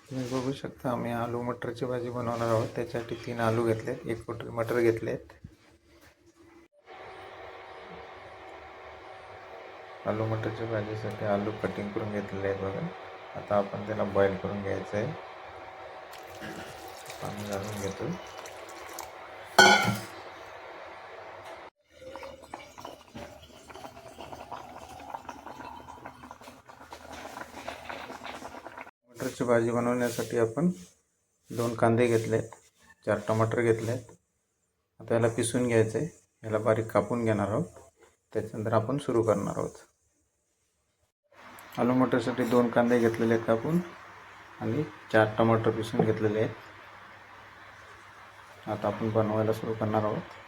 तुम्ही बघू शकता आम्ही आलू मटरची भाजी बनवणार आहोत। त्यासाठी 3 आलू घेतलेत, 1 कटोरी मटर घेतलेत। आलू मटरच्या भाजीसाठी आलू कटिंग करून घेतलेले आहेत बघा। आता आपण त्याला बॉईल करून घ्यायचं आहे। पाणी घालून घेतो। मटरची भाजी बनवण्यासाठी आपण 2 कांदे घेतलेत, 4 टमाटर घेतलेत। आता याला पिसून घ्यायचं आहे। याला बारीक कापून घेणार आहोत। त्याच्यानंतर आपण सुरू करणार आहोत। आलू मटरसाठी 2 कांदे घेतलेले आहेत कापून आणि 4 टमाटर पिसून घेतलेले आहेत। आता आपण बनवायला सुरू करणार आहोत।